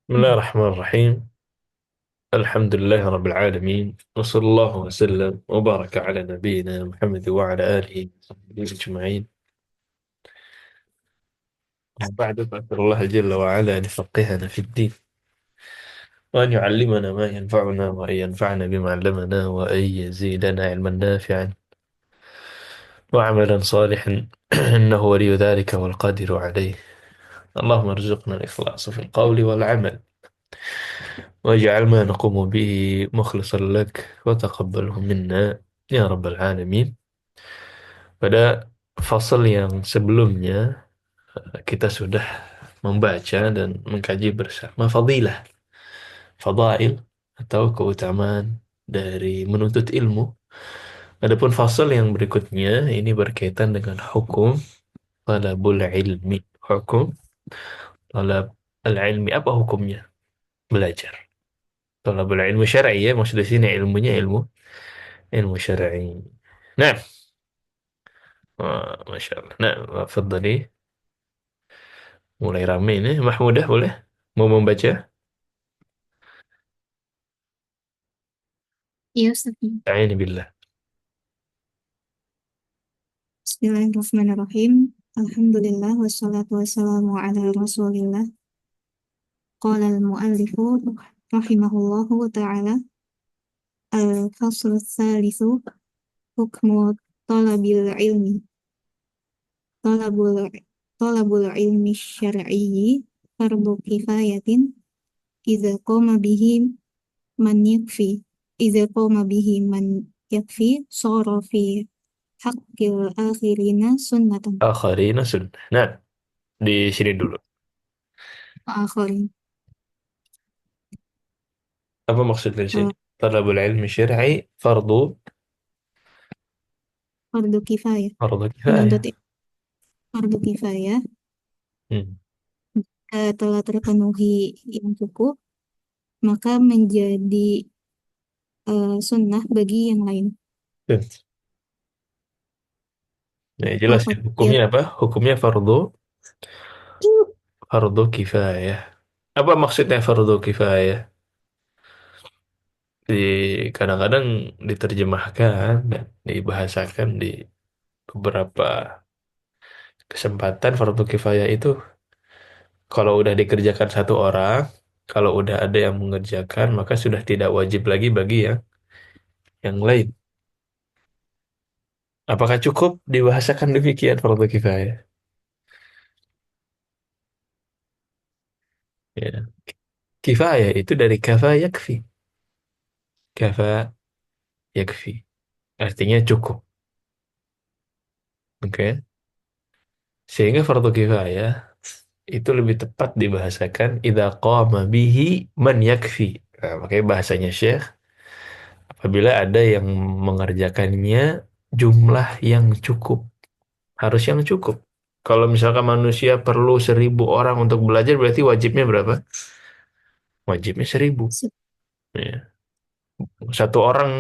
بسم الله الرحمن الرحيم. الحمد لله رب العالمين، وصلى الله وسلم وبارك على نبينا محمد وعلى آله وصحبه أجمعين. وبعد، فأسأل الله جل وعلا أن يفقهنا في الدين، وأن يعلمنا ما ينفعنا، وأن ينفعنا بما علمنا، وأن يزيدنا علما نافعا وعملا صالحا إنه ولي ذلك والقادر عليه. اللهم ارزقنا الإخلاص في القول والعمل، واجعل ما نقوم به مخلصا لك، وتقبله منا يا رب العالمين. Pada fasal yang sebelumnya kita sudah membaca dan mengkaji bersama fadilah, fadail atau keutamaan dari menuntut ilmu. Adapun fasal yang berikutnya ini berkaitan dengan hukum talabul ilmi. Hukum talab al-ilmi, apa hukumnya? Belajar. Talabul ilmu syar'i, ya, maksud di sini ilmunya ilmu syar'i. Nah, Masya Allah. Nah, fadhali. Mulai rame ini. Mahmudah, boleh? Mau membaca? Iya, Ustaz. A'ini billah. Bismillahirrahmanirrahim. Alhamdulillah wassalatu wassalamu ala Rasulillah. Qala al-muallifu rahimahullahu ta'ala al-faslu tsalitsu hukmu talabil ilmi. Talabul talabul ilmi syar'iyyi fardu kifayatin idza qama bihi man yakfi. Idza qama bihi man yakfi shara fi haqqil akhirina sunnatan. Akharina sunnah. Nah, di sini dulu. Akhirin. Apa maksud dari sini? Talabul ilmi syar'i fardu Fardu kifayah. fardu Menuntut kifayah. fardu kifayah Hmm. telah terpenuhi yang cukup, maka menjadi sunnah bagi yang lain. Good. Nah, jelas Apa ya. ya? Hukumnya apa? Hukumnya fardu kifayah. Apa maksudnya fardu kifayah? Di kadang-kadang diterjemahkan dan dibahasakan di beberapa kesempatan fardu kifayah itu kalau udah dikerjakan satu orang, kalau udah ada yang mengerjakan, maka sudah tidak wajib lagi bagi yang lain. Apakah cukup dibahasakan demikian fardu kifayah? Ya. Kifayah itu dari kafa yakfi. Kafa yakfi. Artinya cukup. Oke. Sehingga fardu kifayah itu lebih tepat dibahasakan idza qama bihi man yakfi. Nah, makanya bahasanya Syekh apabila ada yang mengerjakannya jumlah yang cukup. Harus yang cukup. Kalau misalkan manusia perlu 1.000 orang untuk belajar, berarti wajibnya berapa? Wajibnya 1.000. Se- Ya. Satu orang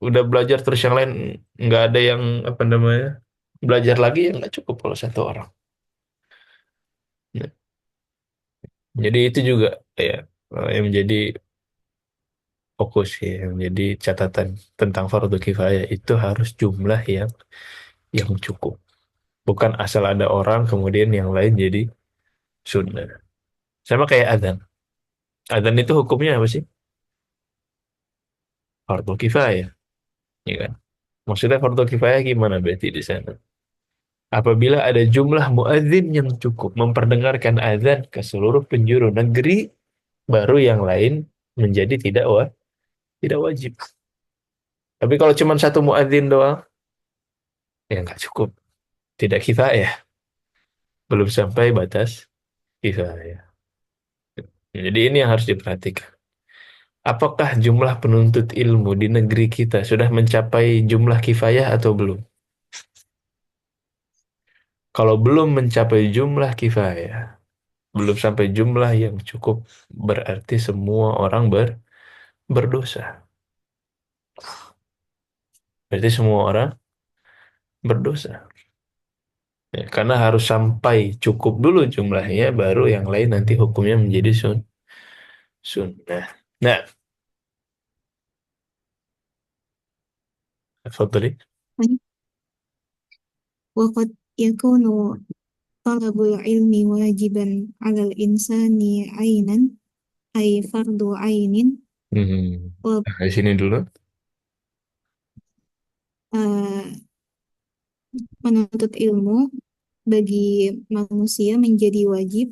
udah belajar terus yang lain nggak ada yang apa namanya belajar lagi, ya nggak cukup kalau satu orang. Ya. Jadi itu juga ya yang menjadi fokus ya, yang menjadi catatan tentang fardu kifayah itu harus jumlah yang cukup. Bukan asal ada orang kemudian yang lain jadi sunnah. Sama kayak adzan. Adzan itu hukumnya apa sih? Fardu kifayah, ya kan? Maksudnya fardu kifayah gimana berarti di sana? Apabila ada jumlah muadzin yang cukup memperdengarkan azan ke seluruh penjuru negeri, baru yang lain menjadi tidak wajib. Tapi kalau cuma satu muadzin doang, ya nggak cukup. Tidak kifayah, belum sampai batas kifayah. Jadi ini yang harus diperhatikan. Apakah jumlah penuntut ilmu di negeri kita sudah mencapai jumlah kifayah atau belum? Kalau belum mencapai jumlah kifayah, belum sampai jumlah yang cukup, berarti semua orang berdosa. Berarti semua orang berdosa. Ya, karena harus sampai cukup dulu jumlahnya, baru yang lain nanti hukumnya menjadi sunnah. Nah, اتفضلي. وقد يكون طلب العلم واجبا على الإنسان عينا أي فرض عين Hmm. Nah, di sini dulu. menuntut ilmu bagi manusia menjadi wajib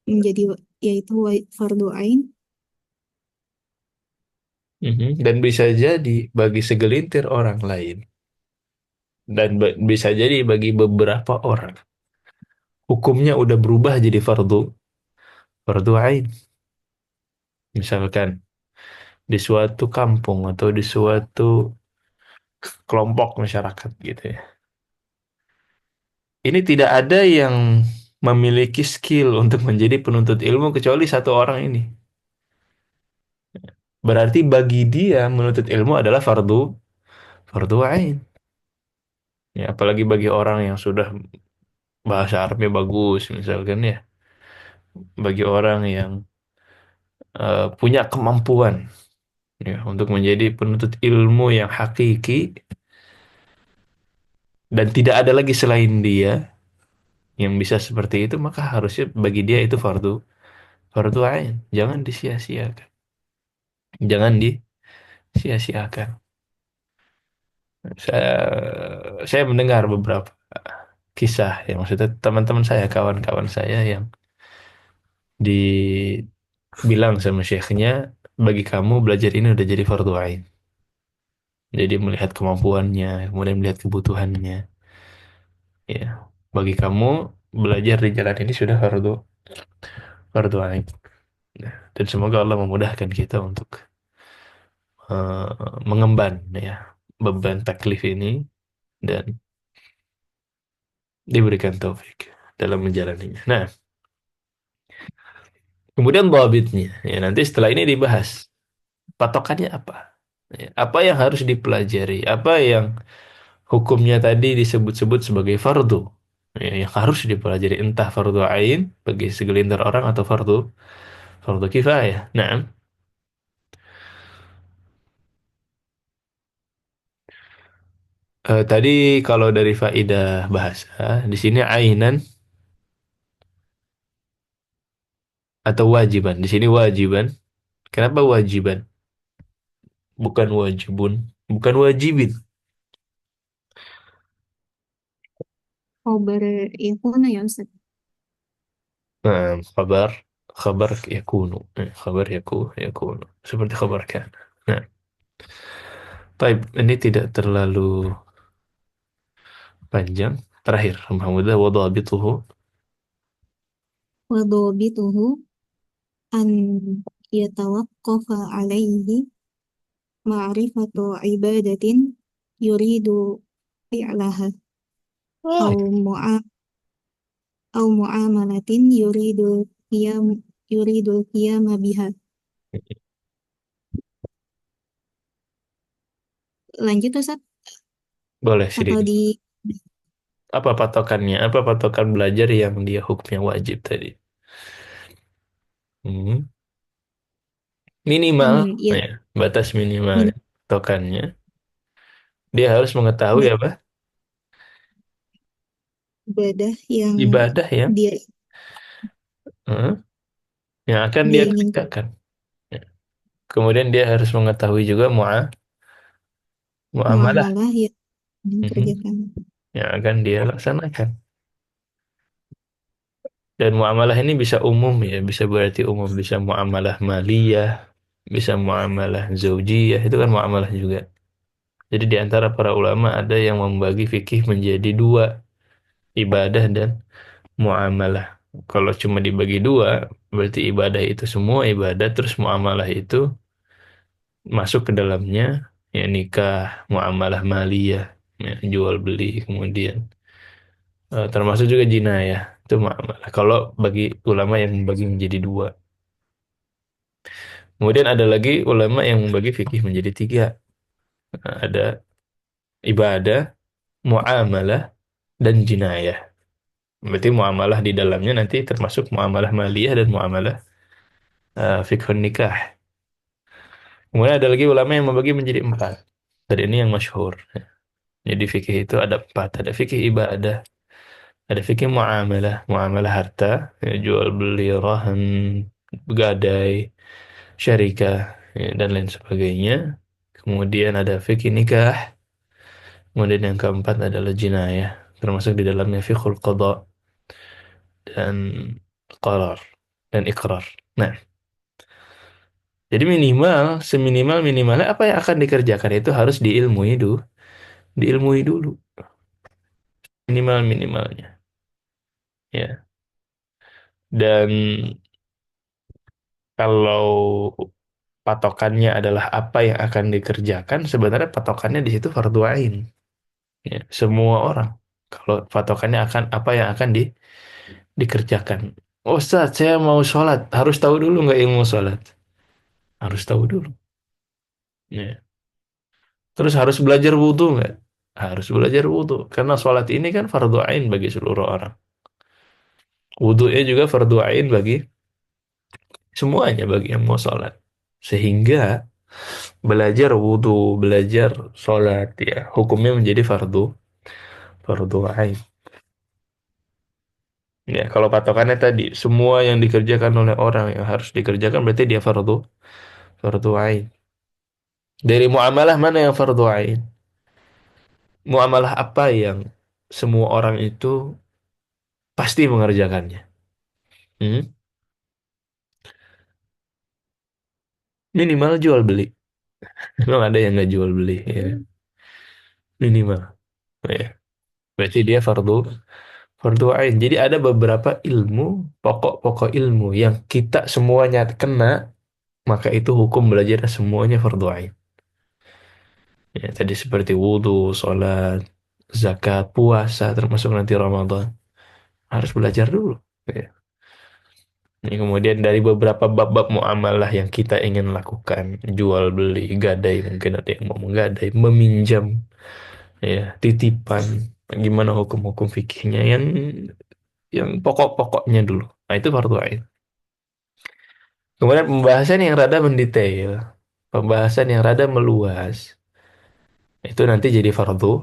menjadi yaitu fardu ain. Dan bisa jadi bagi segelintir orang lain. Dan bisa jadi bagi beberapa orang. Hukumnya udah berubah jadi fardu ain. Misalkan di suatu kampung atau di suatu kelompok masyarakat gitu ya. Ini tidak ada yang memiliki skill untuk menjadi penuntut ilmu kecuali satu orang ini. Berarti bagi dia menuntut ilmu adalah fardu ain. Ya, apalagi bagi orang yang sudah bahasa Arabnya bagus misalkan ya. Bagi orang yang punya kemampuan ya untuk menjadi penuntut ilmu yang hakiki dan tidak ada lagi selain dia yang bisa seperti itu, maka harusnya bagi dia itu fardu ain. Jangan disia-siakan. Jangan disia-siakan. Saya mendengar beberapa kisah yang maksudnya teman-teman saya, kawan-kawan saya yang dibilang sama syekhnya, bagi kamu belajar ini udah jadi fardu ain. Jadi melihat kemampuannya, kemudian melihat kebutuhannya. Ya, bagi kamu belajar di jalan ini sudah fardu ain. Nah, dan semoga Allah memudahkan kita untuk mengemban ya beban taklif ini dan diberikan taufik dalam menjalaninya. Nah, kemudian dhabitnya ya nanti setelah ini dibahas patokannya apa? Ya, apa yang harus dipelajari? Apa yang hukumnya tadi disebut-sebut sebagai fardu? Ya, yang harus dipelajari entah fardu ain bagi segelintir orang atau fardu kifayah. Nah, tadi kalau dari faidah bahasa di sini ainan atau wajiban. Di sini wajiban. Kenapa wajiban? Bukan wajibun, bukan wajibin. Khobar yakuna ya Ustaz. Nah, khabar yakunu. Khabar yakunu. Seperti khabar kan. Nah, baik, ini tidak terlalu panjang. Terakhir, Muhammadah wa dhabituhu. Wa dhabituhu an yatawaqqafa alaihi ma'rifatu ibadatin yuridu fi'laha Oh. au mu'a au muamalatin yuridu qiyama biha. Lanjut Ustaz Boleh atau sedikit. di Apa patokannya? Apa patokan belajar yang dia hukumnya wajib tadi? Hmm. Minimal, ya ya, batas minimal min- patokannya. Dia harus mengetahui ba- apa? ibadah yang Ibadah yang dia eh, yang akan dia dia inginkan. kerjakan. Ya. Kemudian dia harus mengetahui juga muamalah Muamalah yang mhm, dikerjakan. yang akan dia laksanakan. Dan muamalah ini bisa umum ya, bisa berarti umum, bisa muamalah maliyah, bisa muamalah zaujiyah, itu kan muamalah juga. Jadi di antara para ulama ada yang membagi fikih menjadi dua, ibadah dan muamalah. Kalau cuma dibagi dua, berarti ibadah itu semua ibadah, terus muamalah itu masuk ke dalamnya, ya nikah, muamalah maliyah, ya, jual beli, kemudian termasuk juga jinayah, itu muamalah. Kalau bagi ulama yang membagi menjadi dua. Kemudian ada lagi ulama yang membagi fikih menjadi tiga. Nah, ada ibadah, muamalah, dan jinayah. Berarti muamalah di dalamnya nanti termasuk muamalah maliyah dan muamalah fikhun nikah. Kemudian ada lagi ulama yang membagi menjadi empat. Dan ini yang masyhur. Jadi fikih itu ada empat. Ada fikih ibadah, ada fikih muamalah, muamalah harta, ya, jual beli, rahan, gadai, syarikah, ya, dan lain sebagainya. Kemudian ada fikih nikah. Kemudian yang keempat adalah jinayah, termasuk di dalamnya fiqhul qada dan qarar dan ikrar. Nah, jadi minimal, seminimal minimalnya apa yang akan dikerjakan itu harus diilmui dulu, minimal minimalnya, ya. Dan kalau patokannya adalah apa yang akan dikerjakan, sebenarnya patokannya di situ fardu ain, ya. Semua orang. Kalau patokannya akan apa yang akan dikerjakan. Oh, Ustaz, saya mau sholat. Harus tahu dulu nggak ilmu sholat? Harus tahu dulu. Ya. Terus harus belajar wudhu nggak? Harus belajar wudhu. Karena sholat ini kan fardu ain bagi seluruh orang. Wudhunya juga fardu ain bagi semuanya, bagi yang mau sholat. Sehingga belajar wudhu, belajar sholat, ya, hukumnya menjadi fardu ain. Ya, kalau patokannya tadi, semua yang dikerjakan oleh orang yang harus dikerjakan berarti dia fardu ain. Dari muamalah mana yang fardu ain? Muamalah apa yang semua orang itu pasti mengerjakannya? Hmm? Minimal jual beli. Memang ada yang nggak jual beli, ya. Minimal. Ya. Berarti dia fardu ain. Jadi ada beberapa ilmu, pokok-pokok ilmu yang kita semuanya kena, maka itu hukum belajar semuanya fardu ain. Ya, tadi seperti wudhu, sholat, zakat, puasa, termasuk nanti Ramadan. Harus belajar dulu. Ya. Ini kemudian dari beberapa bab-bab muamalah yang kita ingin lakukan, jual beli, gadai, mungkin ada yang mau menggadai, meminjam, ya, titipan, gimana hukum-hukum fikihnya yang pokok-pokoknya dulu. Nah, itu fardu ain. Kemudian pembahasan yang rada mendetail, pembahasan yang rada meluas, itu nanti jadi fardu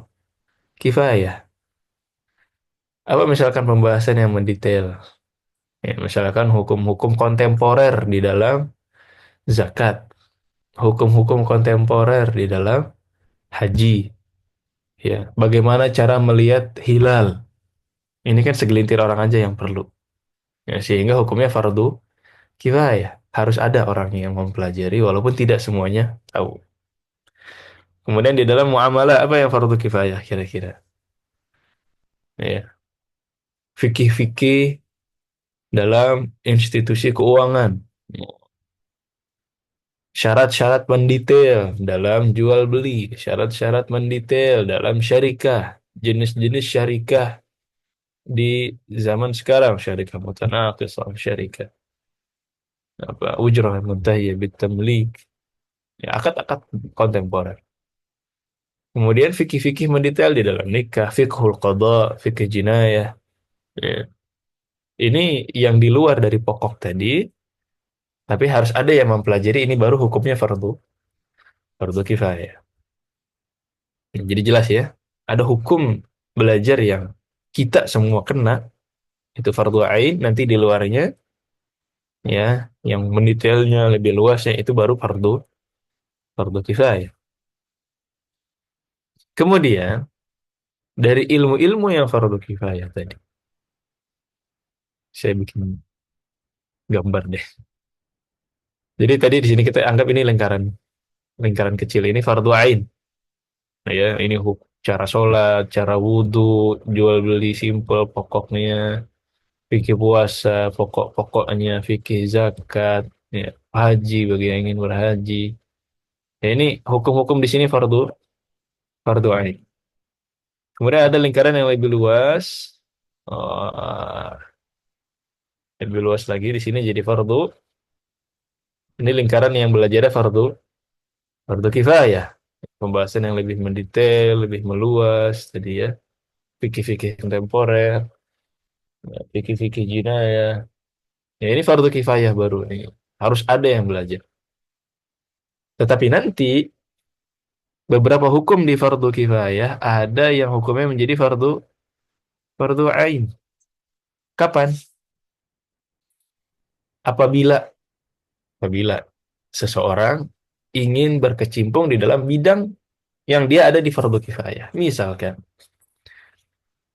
kifayah. Apa misalkan pembahasan yang mendetail? Ya, misalkan hukum-hukum kontemporer di dalam zakat, hukum-hukum kontemporer di dalam haji, ya. Bagaimana cara melihat hilal? Ini kan segelintir orang aja yang perlu. Ya, sehingga hukumnya fardu kifayah. Harus ada orang yang mempelajari walaupun tidak semuanya tahu. Kemudian di dalam muamalah apa yang fardu kifayah kira-kira? Ya, fikih-fikih dalam institusi keuangan. Syarat-syarat mendetail dalam jual beli, syarat-syarat mendetail dalam syarikah, jenis-jenis syarikah di zaman sekarang, syarikah mutanaqisah, syarikah apa ujrah muntahiyah bitamlik, ya, akad-akad kontemporer. Kemudian fikih-fikih mendetail di dalam nikah, fiqhul qada, fikih jinayah. Ya. Ini yang di luar dari pokok tadi, tapi harus ada yang mempelajari ini baru hukumnya fardu kifayah. Jadi jelas ya, ada hukum belajar yang kita semua kena, itu fardu ain, nanti di luarnya, ya, yang mendetailnya lebih luasnya itu baru fardu kifayah. Kemudian dari ilmu-ilmu yang fardu kifayah tadi, saya bikin gambar deh. Jadi tadi di sini kita anggap ini lingkaran lingkaran kecil ini fardu ain. Nah, ya, ini cara sholat, cara wudhu, jual beli simple pokoknya, fikih puasa, pokok-pokoknya, fikih zakat, ya, haji bagi yang ingin berhaji. Ya, ini hukum-hukum di sini fardu ain. Kemudian ada lingkaran yang lebih luas. Oh, lebih luas lagi di sini jadi fardu. Ini lingkaran yang belajarnya fardu kifayah. Pembahasan yang lebih mendetail, lebih meluas tadi, ya. Fikih-fikih kontemporer, ya, fikih-fikih jinayah. Ya, ini fardu kifayah baru nih. harus ada yang belajar. Tetapi nanti beberapa hukum di fardu kifayah ada yang hukumnya menjadi fardu fardu ain. Kapan? Apabila apabila seseorang ingin berkecimpung di dalam bidang yang dia ada di fardu kifayah. Misalkan,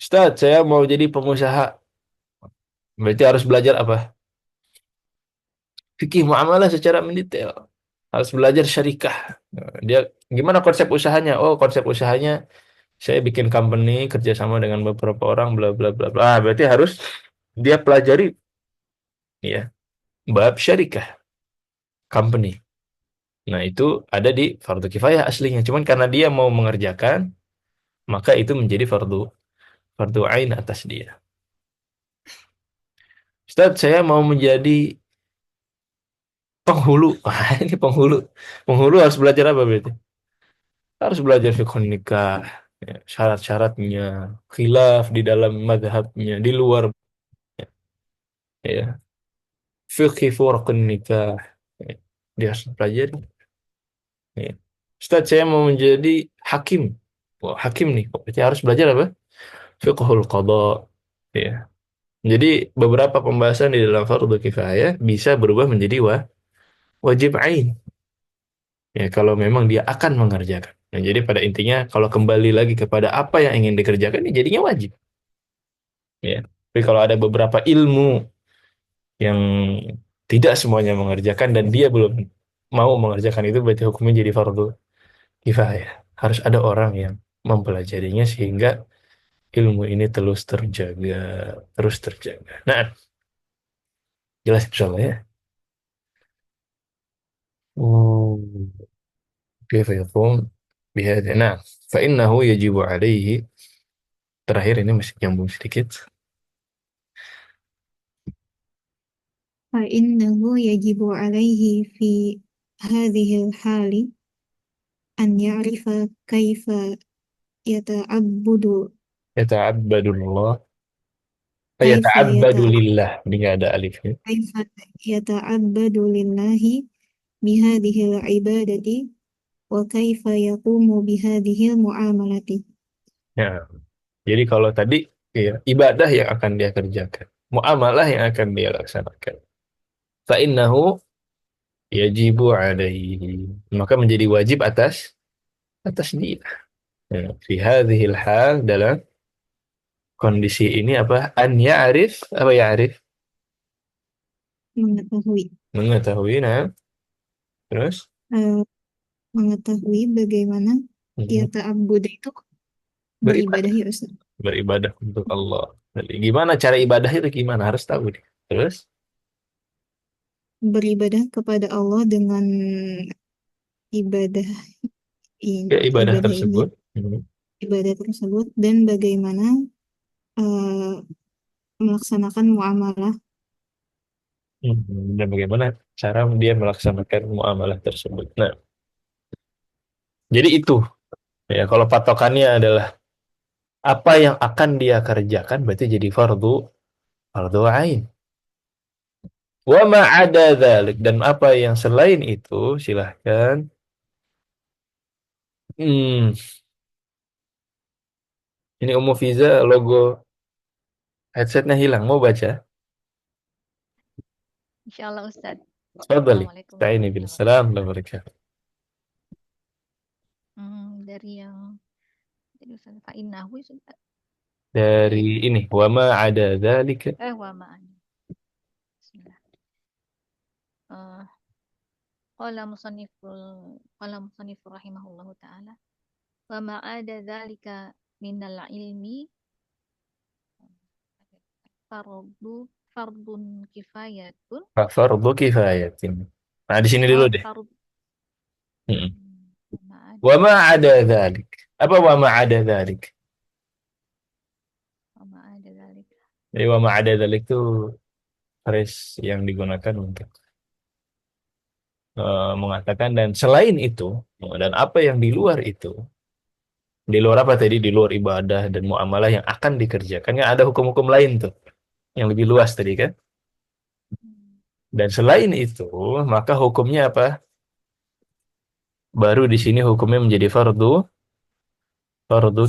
Ustaz, saya mau jadi pengusaha. Berarti harus belajar apa? Fikih muamalah secara mendetail. Harus belajar syarikah. Nah, dia gimana konsep usahanya? Oh, konsep usahanya saya bikin company kerjasama dengan beberapa orang bla bla bla bla. Ah, berarti harus dia pelajari ya bab syarikah company. Nah, itu ada di fardu kifayah aslinya. Cuman karena dia mau mengerjakan, maka itu menjadi fardu fardu ain atas dia. Ustaz, saya mau menjadi penghulu. Wah, ini penghulu. Penghulu harus belajar apa berarti? Harus belajar fiqh nikah, ya, syarat-syaratnya, khilaf di dalam madhabnya, di luar, ya, fiqh furqun nikah. Ya, dia harus pelajari. Ya. Ustaz, saya mau menjadi hakim. Wah, hakim nih. Berarti harus belajar apa? Fiqhul qada. Ya. Jadi beberapa pembahasan di dalam fardu kifayah bisa berubah menjadi wajib ain. Ya, kalau memang dia akan mengerjakan. Nah, jadi pada intinya kalau kembali lagi kepada apa yang ingin dikerjakan, ya jadinya wajib. Ya. Tapi kalau ada beberapa ilmu yang tidak semuanya mengerjakan dan dia belum mau mengerjakan itu, berarti hukumnya jadi fardu kifayah. Harus ada orang yang mempelajarinya sehingga ilmu ini terus terjaga, terus terjaga. Nah, jelas insyaallah ya. Oh, كيف يقوم بهذا نعم فإنه يجب عليه terakhir ini masih nyambung sedikit فإنه يجب عليه في هذه الحال أن يعرف كيف يتعبد يتعبد الله كيف يتعبد يتع... لله ini nggak ada alifnya كيف يتعبد لله بهذه العبادة وكيف يقوم بهذه المعاملة. ya jadi kalau tadi ya, ibadah yang akan dia kerjakan muamalah yang akan dia laksanakan fa innahu yajibu alaihi maka menjadi wajib atas atas dia ya, fi hadhil hal dalam kondisi ini apa an ya'rif apa ya'rif Mengetahui mengetahui nah terus eh, mengetahui bagaimana ya mhm, ta'abbud itu beribadah beribadah ya Ustaz. beribadah untuk Allah. Jadi, gimana cara ibadah itu gimana harus tahu nih. Terus Beribadah kepada Allah dengan ibadah ya ibadah ibadah ini, tersebut mhm, ibadah tersebut dan bagaimana eh, melaksanakan muamalah. dan bagaimana cara dia melaksanakan muamalah tersebut. Nah, jadi itu ya kalau patokannya adalah apa yang akan dia kerjakan berarti jadi fardu fardu ain. Wa ma ada dzalik dan apa yang selain itu silahkan. Hmm, ini Ummu Fiza logo headsetnya hilang mau baca? Insyaallah Ustadz. Tafadhali. Assalamualaikum Ta'ini bil warahmatullahi salam wabarakatuh. wa barakatuh. Dari yang jadi Ustadz fa'innahu Ustadz. Dari ini wa ma ada dzalika Wa ma'an. Bismillah. Eh, qala musannifur rahimahullahu taala wa ma'ada dzalika minal ilmi fardu fardun kifayatun fardu kifayatin. Nah, di sini dulu deh. fard Mm. wa ma'ada Wa ma ada dzalik. Apa wa ma ada dzalik? wa ma'ada dzalika Jadi wa ma ada dzalik itu phrase yang digunakan untuk mengatakan dan selain itu dan apa yang di luar itu di luar apa tadi di luar ibadah dan muamalah yang akan dikerjakan kan ada hukum-hukum lain tuh yang lebih luas tadi kan Dan selain itu, maka hukumnya apa? Baru di sini hukumnya menjadi fardu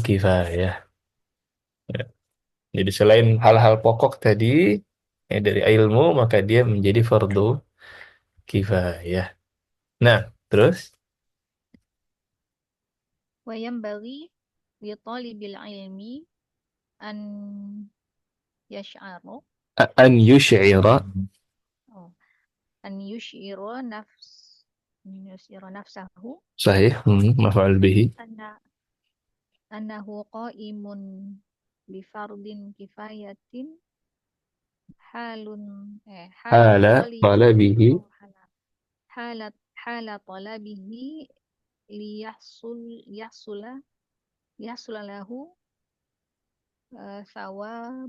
kifayah. Ya. Jadi selain hal-hal pokok tadi ya, dari ilmu, maka dia menjadi fardu kifayah. Nah, terus Wa yanbaghi li talibil ilmi an yash'ara an yusy'ira oh, an yush'ira nafsahu sahih, maf'ul bihi anna annahu qa'imun bi fardin kifayatin halun hala hala talibi talabihi oh hala hala talabihi liyahsula yahsula lahu sawab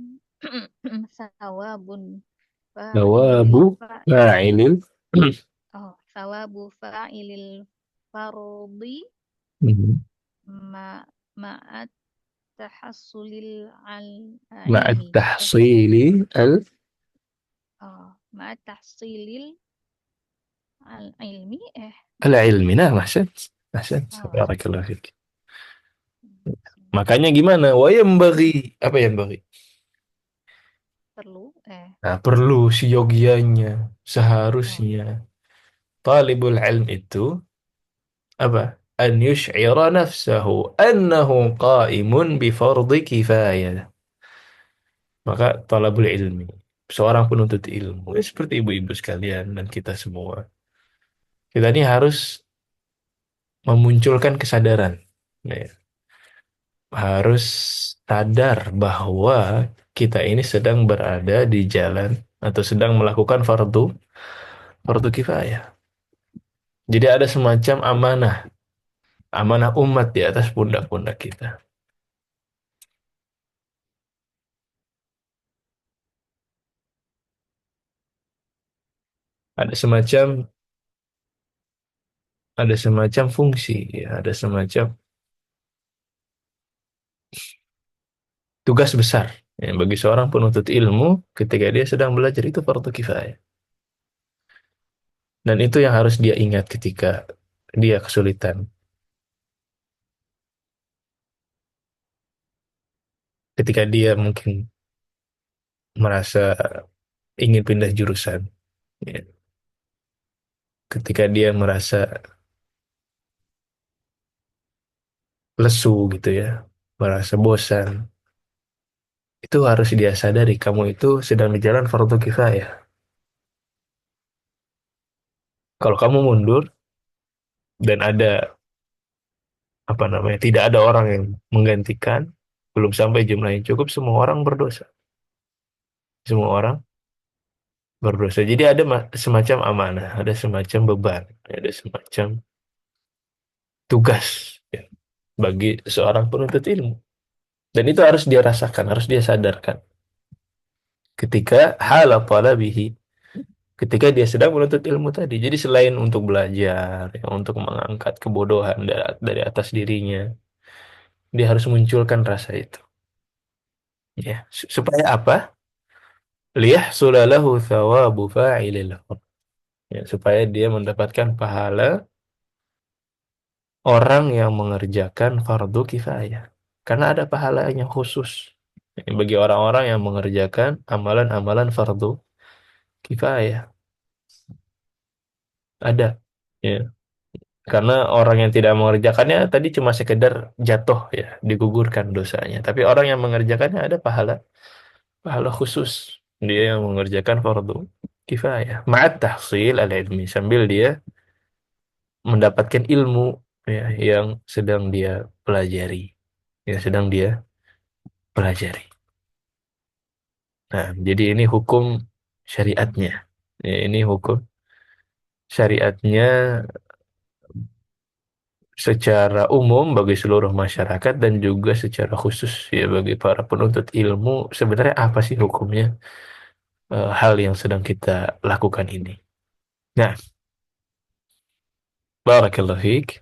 sawabun thawabu fa'ilil fa'ilil sawabu fa'ilil fardi Mhm. ma ma'at tahassulil ma'at ilmi tahsili ma'at tahsilil al ilmi al-ilmi. Nah, ahsan, oh barakallahu fik. Makanya gimana? Wa bagi apa yang bagi? perlu Nah, perlu siogianya, oh seharusnya talibul ilm itu apa? An yush'ira nafsahu annahu qa'imun bi fardhi kifayah. Maka talabul ilmi, seorang penuntut ilmu, ya seperti ibu-ibu sekalian dan kita semua. Kita ini harus memunculkan kesadaran. Ya, harus sadar bahwa kita ini sedang berada di jalan atau sedang melakukan fardu kifayah. Jadi ada semacam amanah, amanah umat di atas pundak-pundak kita. Ada semacam ada semacam fungsi, ya, ada semacam tugas besar ya, bagi seorang penuntut ilmu ketika dia sedang belajar itu fardu kifayah. Dan itu yang harus dia ingat ketika dia kesulitan, ketika dia mungkin merasa ingin pindah jurusan, ya. Ketika dia merasa lesu gitu ya, merasa bosan, itu harus dia sadari kamu itu sedang di jalan fardu kifayah. Kalau kamu mundur dan ada apa namanya, tidak ada orang yang menggantikan, belum sampai jumlah yang cukup, semua orang berdosa. Semua orang berdosa. Jadi ada semacam amanah, ada semacam beban, ada semacam tugas ya, bagi seorang penuntut ilmu. Dan itu harus dia rasakan, harus dia sadarkan ketika hala talabihi, ketika dia sedang menuntut ilmu tadi. Jadi selain untuk belajar, ya, untuk mengangkat kebodohan dari atas dirinya, dia harus munculkan rasa itu. Ya, supaya apa? Liyahsulalahu thawabu fa'ilil khair. Ya, supaya dia mendapatkan pahala orang yang mengerjakan fardu kifayah. Karena ada pahalanya khusus bagi orang-orang yang mengerjakan amalan-amalan fardu kifayah. Ada. Ya. Karena orang yang tidak mengerjakannya tadi cuma sekedar jatuh ya, digugurkan dosanya. Tapi orang yang mengerjakannya ada pahala, pahala khusus. Dia yang mengerjakan fardu kifayah. Ma'at tahsil al-ilmi. Sambil dia mendapatkan ilmu ya, yang sedang dia pelajari. Yang sedang dia pelajari. Nah, jadi ini hukum syariatnya. Ya, ini hukum syariatnya secara umum bagi seluruh masyarakat dan juga secara khusus ya bagi para penuntut ilmu. Sebenarnya apa sih hukumnya hal yang sedang kita lakukan ini? Nah, barakallahu fiik,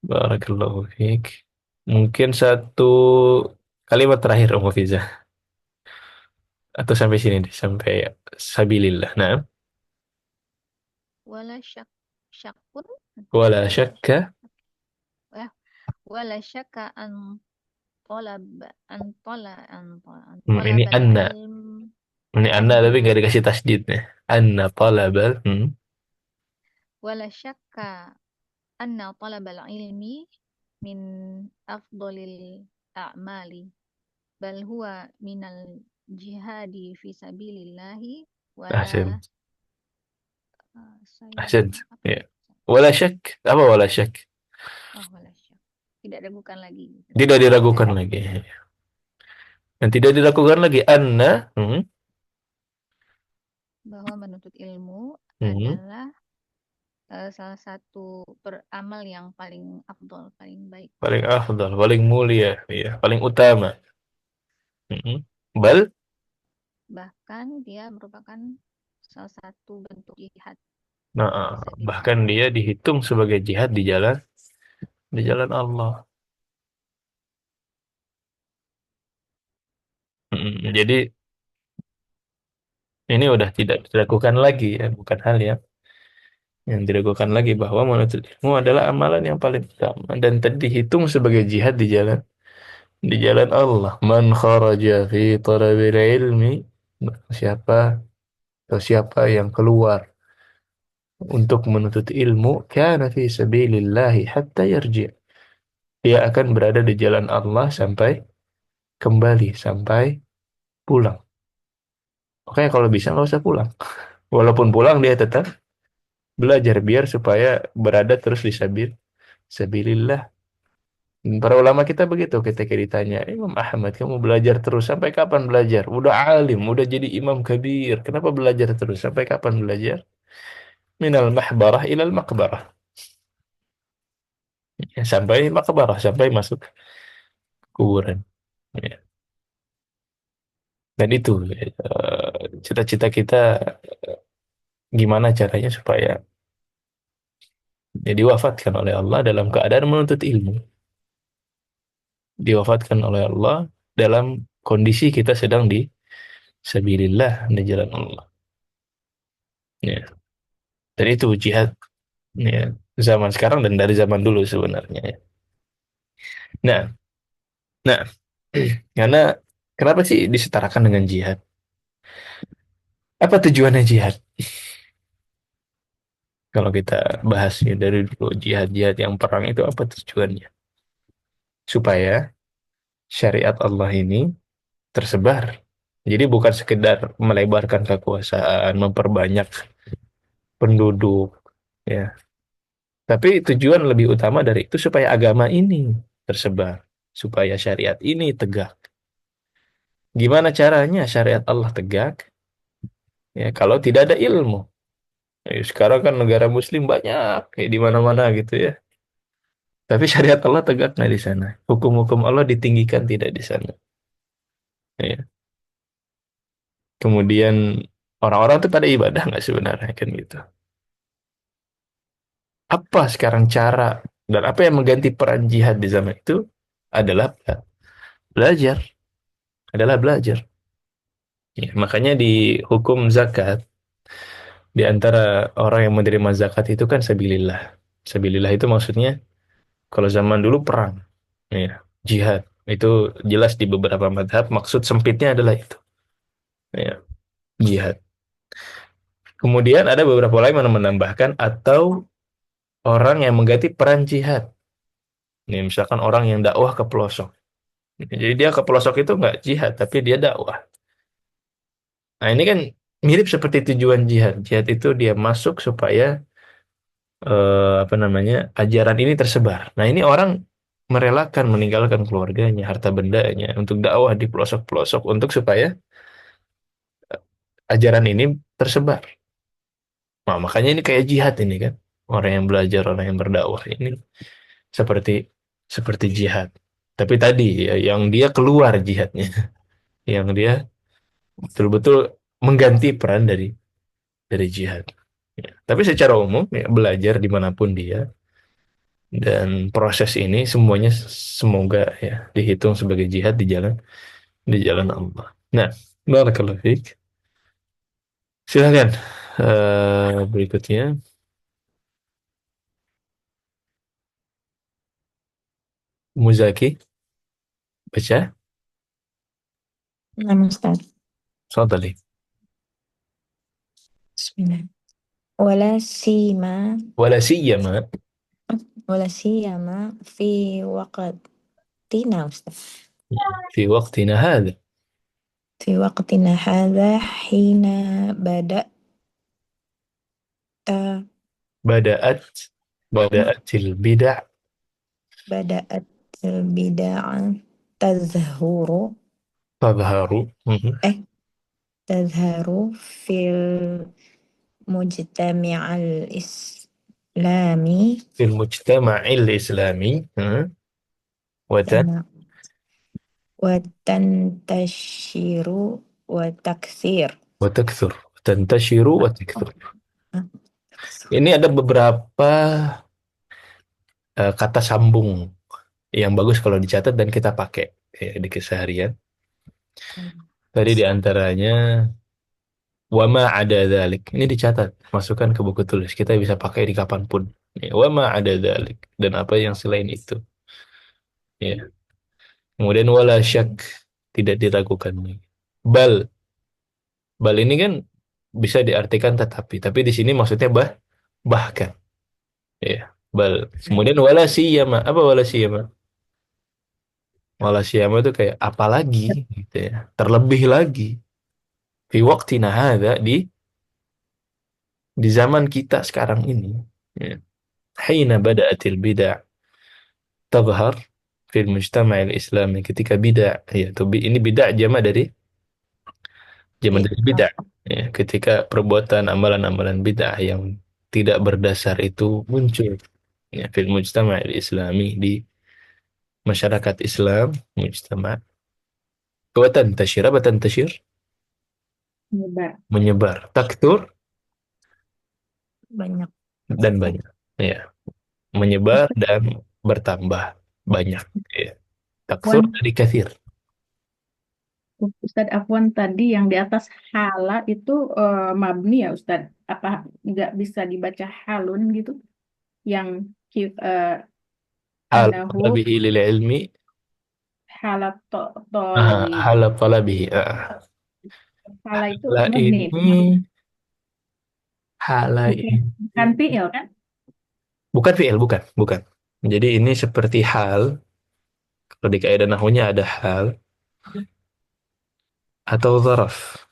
barakallahu fiik. Mungkin satu kalimat terakhir Om Fiza. Atau sampai sini deh, sampai sabilillah. Nah, Wala syakun wala wala syakka. eh, wala syakka an Ini talabal anna. ilm Ini anna anna tapi nggak dikasih tasdidnya. Anna talabal. wala syakka anna talabal ilmi min afdolil a'mali bal huwa minal jihadi fi sabilillahi wala Ahsan. saya Ahsan. apa Ya. Wala syak. Apa wala syak? wala syak tidak ragukan lagi gitu. Tidak diragukan lagi. Dan tidak diragukan lagi. Anna. Bahwa menuntut ilmu Hmm. adalah salah satu beramal yang paling afdol, paling baik. Paling afdal, paling mulia, ya, paling utama. Hmm. Bal, Bahkan dia merupakan salah satu bentuk jihad nah, bahkan fisabilillah. dia dihitung sebagai jihad di jalan Allah. Jadi ini udah tidak diragukan lagi ya, bukan hal yang diragukan lagi bahwa menuntut ilmu adalah amalan yang paling utama dan dihitung sebagai jihad di jalan Allah. Man kharaja fi talabil ilmi, siapa atau siapa yang keluar untuk menuntut ilmu, kana fi sabilillahi hatta yarji'. Dia akan berada di jalan Allah sampai kembali, sampai pulang. Oke, kalau bisa nggak usah pulang. Walaupun pulang dia tetap belajar biar supaya berada terus di sabilillah. Para ulama kita begitu ketika ditanya, Imam Ahmad, kamu belajar terus sampai kapan belajar? Udah alim, udah jadi imam kabir. Kenapa belajar terus? Sampai kapan belajar? Minal mahbarah ilal makbarah. Ya, sampai makbarah, sampai masuk kuburan. Ya. Dan itu cita-cita kita gimana caranya supaya diwafatkan oleh Allah dalam keadaan menuntut ilmu. Diwafatkan oleh Allah dalam kondisi kita sedang di sabilillah, di jalan Allah. Ya. Dan itu jihad, ya, zaman sekarang dan dari zaman dulu sebenarnya. Ya. Nah, nah, karena kenapa sih disetarakan dengan jihad? Apa tujuannya jihad? Kalau kita bahasnya dari dulu jihad-jihad yang perang itu apa tujuannya? Supaya syariat Allah ini tersebar. Jadi bukan sekedar melebarkan kekuasaan, memperbanyak penduduk, ya. Tapi tujuan lebih utama dari itu supaya agama ini tersebar, supaya syariat ini tegak. Gimana caranya syariat Allah tegak? Ya, kalau tidak ada ilmu. Sekarang kan negara Muslim banyak, kayak di mana-mana gitu ya. Tapi syariat Allah tegak nggak di sana? Hukum-hukum Allah ditinggikan tidak di sana? Ya. Kemudian orang-orang tuh pada ibadah nggak sebenarnya kan gitu. Apa sekarang cara dan apa yang mengganti peran jihad di zaman itu adalah belajar, adalah belajar. Ya, makanya di hukum zakat, di antara orang yang menerima zakat itu kan sabilillah. Sabilillah itu maksudnya kalau zaman dulu perang, ya, jihad. Itu jelas di beberapa madhab maksud sempitnya adalah itu, ya, jihad. Kemudian ada beberapa ulama yang menambahkan atau orang yang mengganti peran jihad. Nih, misalkan orang yang dakwah ke pelosok. Jadi dia ke pelosok itu nggak jihad, tapi dia dakwah. Nah ini kan mirip seperti tujuan jihad. Jihad itu dia masuk supaya apa namanya ajaran ini tersebar. Nah ini orang merelakan meninggalkan keluarganya, harta bendanya untuk dakwah di pelosok-pelosok untuk supaya ajaran ini tersebar. Nah makanya ini kayak jihad ini kan. Orang yang belajar, orang yang berdakwah ini seperti seperti jihad. Tapi tadi ya, yang dia keluar jihadnya, yang dia betul-betul mengganti peran dari jihad. Ya. Tapi secara umum ya, belajar dimanapun dia dan proses ini semuanya semoga ya dihitung sebagai jihad di jalan Allah. Nah, Barakallahu fiik. Silakan. Berikutnya Muzaki baca. نعم أستاذ. Tafadhali. بسم الله. ولا سيما Wala siyama ولا سيما في وقتنا أستاذ، fi waqtina hadha. في وقتنا هذا حين بدأت Bada'at bada'atil bid'ah بدأت البدع تظهر tadhharu. Mhm. تظهر في المجتمع الإسلامي Fil mujtama'il islami. Watan تمام. وتنتشر وتكثر. wa takthur. Tantashiru wa takthur. Ini ada beberapa kata sambung yang bagus kalau dicatat dan kita pakai ya, di keseharian. Tadi di antaranya wama ada dzalik. Ini dicatat, masukkan ke buku tulis. Kita bisa pakai di kapanpun. Ya, wama ada dzalik dan apa yang selain itu. Ya. Kemudian wala syak, tidak diragukan lagi. Bal, bal ini kan bisa diartikan tetapi, tapi di sini maksudnya bahkan. Ya, bal. Kemudian wala siyama, apa wala siyama? Wala siyama itu kayak apalagi gitu ya. Terlebih lagi fi waqtina hadza di zaman kita sekarang ini. Ya. Hina bada'atil bid'ah tadhhar fil mujtama'il islami, ketika bid'ah ya ini bid'ah zaman dari bid'ah ya, ketika perbuatan amalan-amalan bid'ah yang tidak berdasar itu muncul ya fil mujtama'il islami di masyarakat Islam, mujtama' wa tantashir, apa tantashir? Menyebar. Menyebar, taktur banyak. dan banyak ya, menyebar dan bertambah banyak ya. Taktur Afwan, dari kathir. Ustadz Afwan tadi yang di atas hala itu mabni ya Ustadz? Apa nggak bisa dibaca halun gitu? Yang Hal anahu talabihi lil ilmi. hala tolibi. Hal talabihi. Hala itu Hala mabni. ini hala Bukan, ini bukan fiil kan? bukan fi'il, bukan. Jadi ini seperti hal, kalau di kaidah nahwunya ada hal atau zaraf.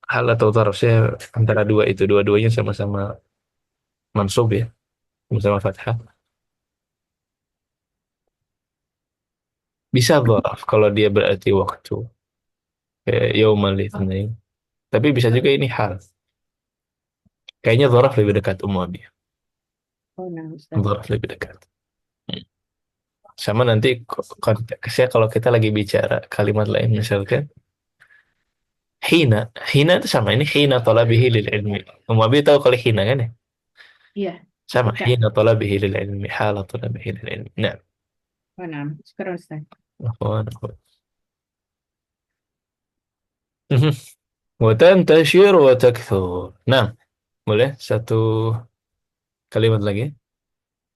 Hal atau zaraf, saya antara dua itu, dua-duanya sama-sama mansub ya, sama-sama fathah. Bisa zaraf kalau dia berarti waktu, kayak yaumal itsnain. Tapi bisa juga ini hal. Kayaknya zaraf lebih dekat umumnya. Oh nah Ustadz. Zaraf lebih dekat. Hmm. Sama nanti konteksnya kalau kita lagi bicara kalimat lain misalkan hina, hina itu sama ini hina talabihi lil ilmi. Muabi tahu kalau hina kan ya? Iya, Sama ketika. hina talabihi lil ilmi, hala talabihi lil ilmi. Nah, Oh nah, sekarang Ustadz. afwan, afwan. Mhm. Wa tantashir wa takthur. Nah, boleh satu kalimat lagi,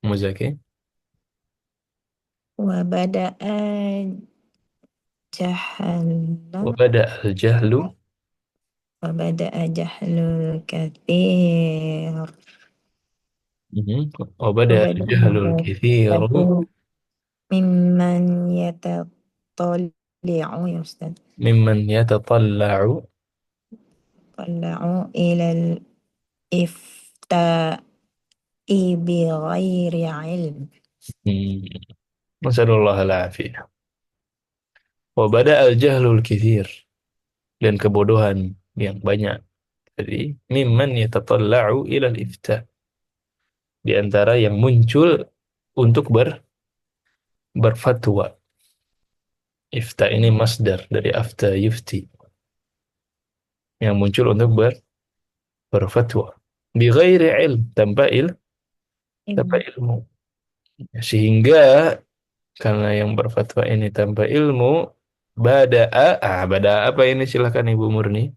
Muzaki. وبدأ Wa جهل bada al jahlu. وبدأ جهل الكثير Mhm. Wa bada al وبدأ jahlu al kathiru ممن يتطلع يا أستاذ، mimman yatatalla'u. يتطلع إلى الإفتاء بغير علم. Hmm. Nasallallahu al-afiyah. Wa bada al jahlu al kathir, dan kebodohan yang banyak. Jadi, mimman yatatalla'u ila al-ifta, di antara yang muncul untuk berfatwa. Ifta ini masdar dari afta yufti, yang muncul untuk berfatwa. Bi ghairi ilm, tanpa ilmu. Sehingga karena yang berfatwa ini tanpa ilmu, Bada'a, bada'a apa ini silakan Ibu Murni.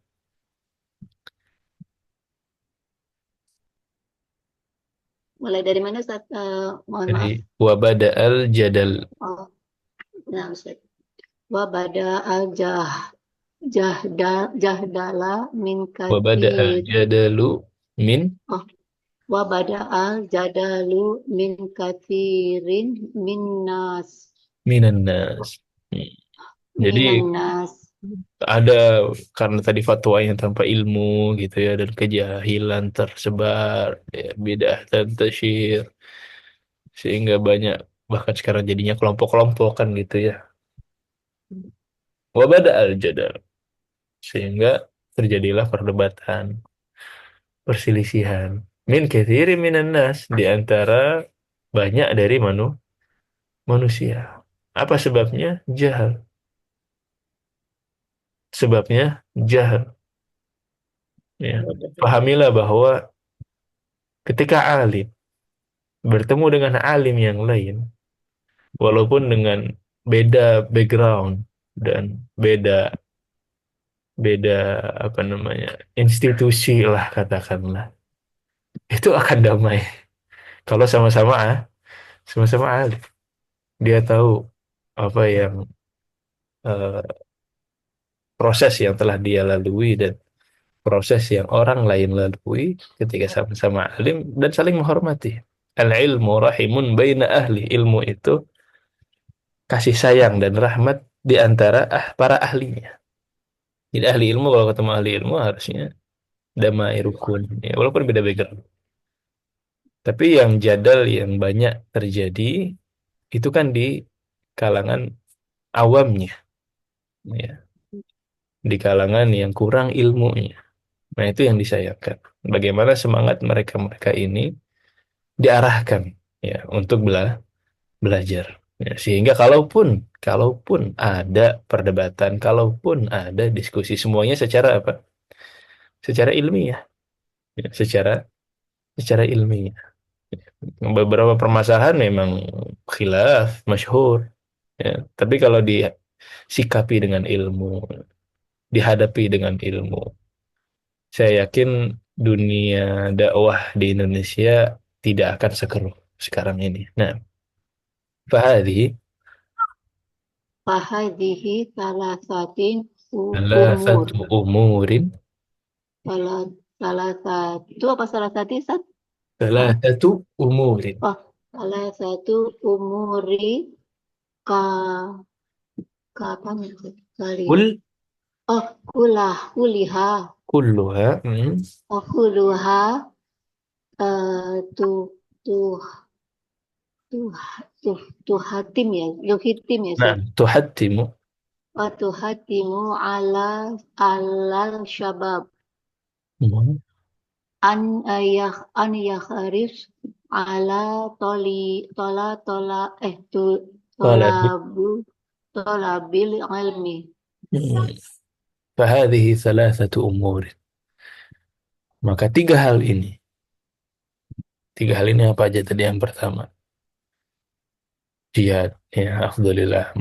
Mulai dari mana Ustaz? Mohon maaf. Jadi wa bada'al jadal. Oh, nah Ustaz. Wa bada'a jahdala min Wa bada'al katsir. jadalu min Oh, wa bada'a jadalu min katsirin minnas. minan nas. Hmm. Jadi Minan nas. ada karena tadi fatwanya tanpa ilmu gitu ya dan kejahilan tersebar ya, bidah dan tasyir sehingga banyak bahkan sekarang jadinya kelompok-kelompok kan gitu ya. Wa bada'al jadal sehingga terjadilah perdebatan, perselisihan. Min katsiri minan nas di antara banyak dari manusia. Apa sebabnya? Jahal. Sebabnya jahal. Ya. Pahamilah bahwa ketika alim bertemu dengan alim yang lain, walaupun dengan beda background dan beda beda apa namanya institusi lah katakanlah, itu akan damai. Kalau sama-sama alim, dia tahu apa yang eh, proses yang telah dia lalui dan proses yang orang lain lalui ketika sama-sama alim dan saling menghormati. Al-ilmu rahimun baina ahli. Ilmu itu kasih sayang dan rahmat di antara para ahlinya. Jadi ahli ilmu kalau ketemu ahli ilmu harusnya damai rukun. Ya, walaupun beda background. Tapi yang jadal yang banyak terjadi itu kan di kalangan awamnya. Ya. Di kalangan yang kurang ilmunya. Nah itu yang disayangkan. Bagaimana semangat mereka-mereka ini diarahkan ya untuk belajar. Ya, sehingga kalaupun ada perdebatan, kalaupun ada diskusi, semuanya secara apa? Secara ilmiah, ya, secara ilmiah. Beberapa permasalahan memang khilaf, masyhur, ya. Tapi kalau disikapi dengan ilmu, dihadapi dengan ilmu, saya yakin dunia dakwah di Indonesia tidak akan sekeruh sekarang ini. Nah, fahadi Fahadihi salasatin umur. thalathatu umurin Salah salah satu apa salah satu Ustaz? thalathatu umurin Oh, salah satu umuri ka apa nih? Kali. kul Oh, kuliha. kulluha Oh, kuluha tu tu tu tu hatim ya, hitim ya nah Ustaz. tuhattimu Oh, tu hatimu ala syabab an yakharis ala tu talabi tolabu tolabil ilmi. fahadihi thalathatu umurin maka tiga hal ini apa aja tadi yang pertama jihad ya afdhalillah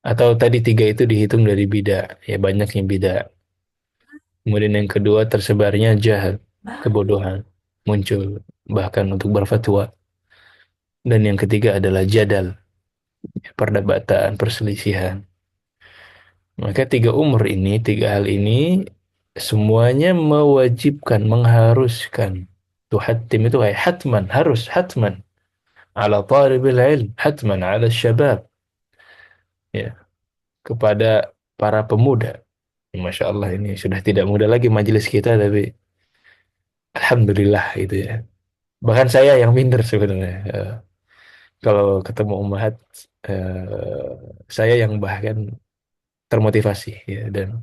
atau tadi tiga itu dihitung dari bidah ya banyaknya bidah kemudian yang kedua tersebarnya jahal kebodohan muncul bahkan untuk berfatwa dan yang ketiga adalah jadal perdebatan perselisihan maka tiga hal ini semuanya mewajibkan mengharuskan tuhattim itu kayak hatman harus hatman ala talibil ilm hatman ala syabab ya kepada para pemuda. Masya Allah ini sudah tidak muda lagi majelis kita tapi alhamdulillah itu ya. Bahkan saya yang minder sebenarnya. Kalau ketemu ummahat saya yang bahkan termotivasi ya dan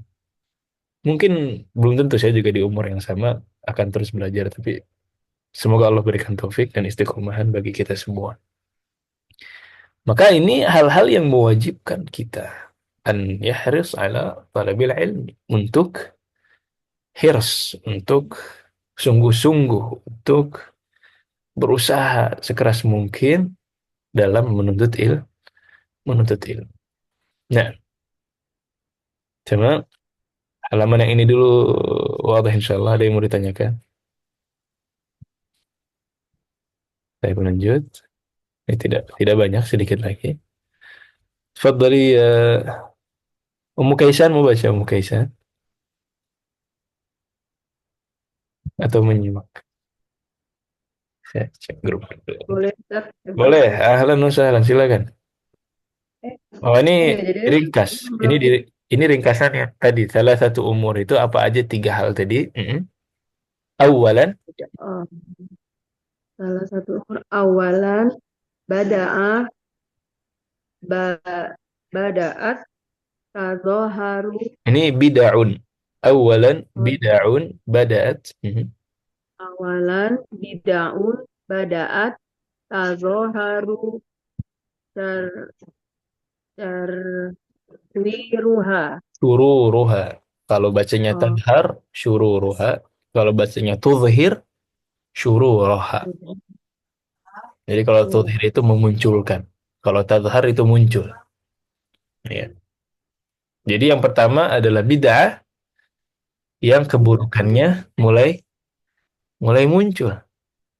mungkin belum tentu saya juga di umur yang sama akan terus belajar tapi semoga Allah berikan taufik dan istiqomahan bagi kita semua. Maka ini hal-hal yang mewajibkan kita an yahris ala talabil ilmi untuk hirs untuk sungguh-sungguh untuk berusaha sekeras mungkin dalam menuntut ilmu. Nah, coba halaman yang ini dulu wadah insyaallah ada yang mau ditanyakan. Saya lanjut. Tidak banyak, sedikit lagi. Tafadhali ya Ummu Kaisan, mau baca Ummu Kaisan atau menyimak? Saya cek grup. Boleh, Ustaz? Boleh, ahlan wa sahlan, silakan. Eh, Oh, ini iya, jadi ringkas. belum Ini ringkasannya tadi. Salah satu umur itu apa aja tiga hal tadi? Awalan, oh, salah satu umur awalan bada'ah ba, bada'at tazoharu ini bid'un. Awalan bid'un bada'at. awalan bid'un bada'at tazoharu ter terwiruha. Syururuha. Kalau bacanya Oh, tadhar, syururuha. Kalau bacanya tuzhir, syururuha. Jadi kalau oh, tuzhir itu memunculkan. Kalau tadhar itu muncul. Ya. Jadi yang pertama adalah bid'ah yang keburukannya mulai mulai muncul.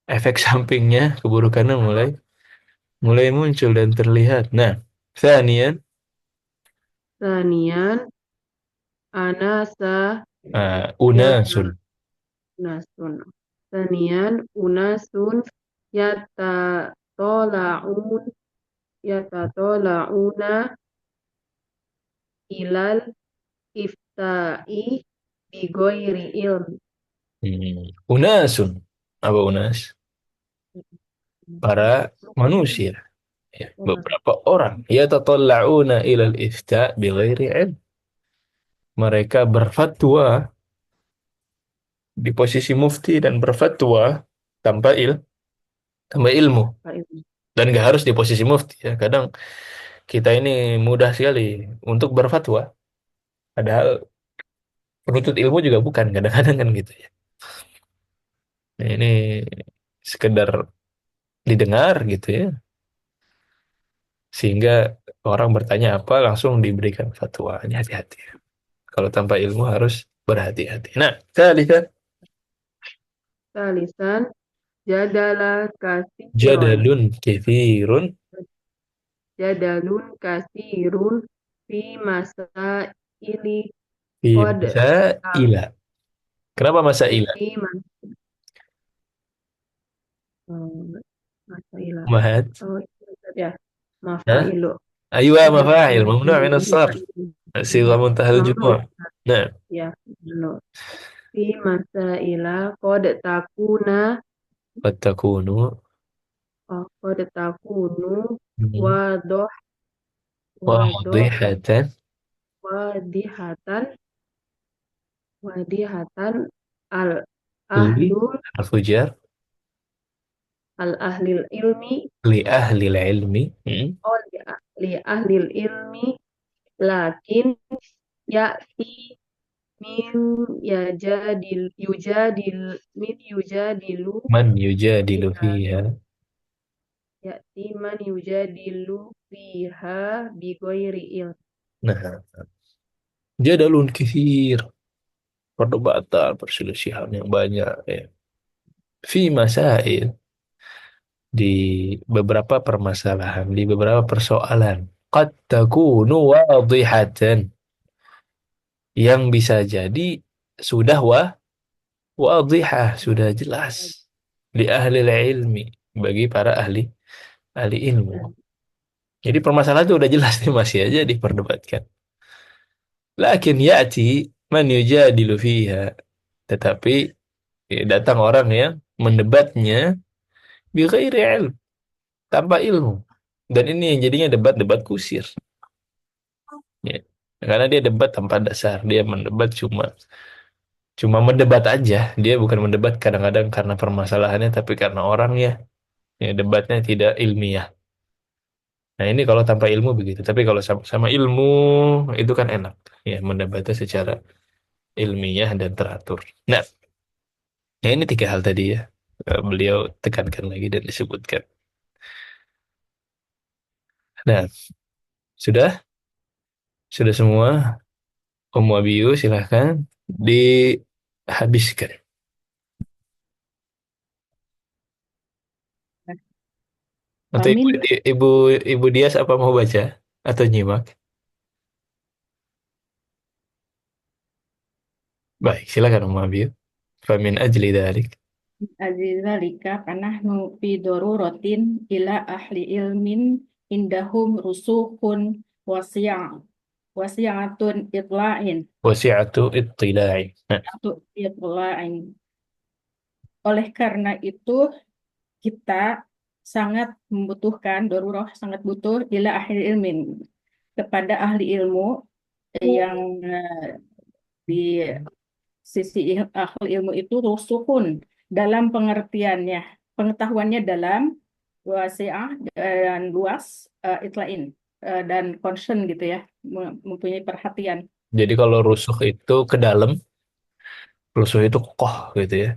Efek sampingnya keburukannya mulai mulai muncul dan terlihat. Nah, tsaniyan, Sanian anasa yata unasun. nasun. Sanian unasun yata tolaun yata tolauna ilal iftai bigoiri ilm. Unasun. Apa unas? Para manusia. Ya, beberapa orang. Yatatalla'una ilal ifta' bighairi ilm. Mereka berfatwa di posisi mufti dan berfatwa tanpa tanpa ilmu. Dan nggak harus di posisi mufti ya. Kadang kita ini mudah sekali untuk berfatwa. Padahal penuntut ilmu juga bukan kadang-kadang kan gitu ya. Nah, ini sekedar didengar gitu ya. Sehingga orang bertanya apa langsung diberikan fatwa. Ini hati-hati. Kalau tanpa ilmu harus berhati-hati. Nah, kita lihat Talisan jadala kasiron. jadalun kathirun Jadalun kasirun fi masa ili fi kod masaila. Kenapa masaila? fi masa ila. Mahat. Oh, ya. Nah, Mafailu. aywa mafa'il. Mamnu' min Mafailu. as-sarf. Sigha muntahal Mamnu. jumu'ah. Nah, Ya, mamnu. Fi masa ila kod takuna qad takunu kod takunu hmm, wadoh wadoh wadihatan wadihatan wadihatan al li ahlul harfu jar al ahlil ilmi li ahli ilmi. oh li ahlil ilmi lakin ya'ti min yujadilu Man yujadilu fiha fiha. ya'ti man yujadilu fiha bigoiri ilm. Nah, jadalun kathir. Perdebatan, perselisihan yang banyak ya. Fi masail di beberapa permasalahan, di beberapa persoalan. Qad takunu wadihatan yang bisa jadi sudah wadihah, sudah jelas di ahli ilmi bagi para ahli ahli ilmu. Jadi permasalahan itu udah jelas nih masih aja diperdebatkan. Lakin ya'ti man yujadilu fiha. Tetapi datang orang yang mendebatnya bighairi ilm, tanpa ilmu. Dan ini yang jadinya debat-debat kusir. Ya. Karena dia debat tanpa dasar, dia mendebat cuma cuma mendebat aja. Dia bukan mendebat kadang-kadang karena permasalahannya, tapi karena orangnya. Ya, debatnya tidak ilmiah. Nah ini kalau tanpa ilmu begitu. Tapi kalau sama ilmu itu kan enak. Ya mendebatnya secara ilmiah dan teratur. Nah, ya ini tiga hal tadi ya. Beliau tekankan lagi dan disebutkan. Nah, sudah? Sudah semua? Om Abiyu silahkan dihabiskan. Nah, Atau ibu, Famin ibu, ibu Dias apa mau baca? Atau nyimak? Baik, silakan Om Abiyu. Famin ajli dalik. azizalika panahnu fi rotin ila ahli ilmin indahum rusukhun wasi'ah wasi'atun itla'in Wasi'atu ittila'i. Nah, atau itla'in. Oleh karena itu kita sangat membutuhkan darurat sangat butuh ila ahli ilmin kepada ahli ilmu yang di sisi ahli ilmu itu rusuhun dalam pengertiannya, pengetahuannya dalam wasi'ah dan luas, itlain dan concern gitu ya, mempunyai perhatian. jadi kalau rusuh itu ke dalam, rusuh itu kokoh gitu ya.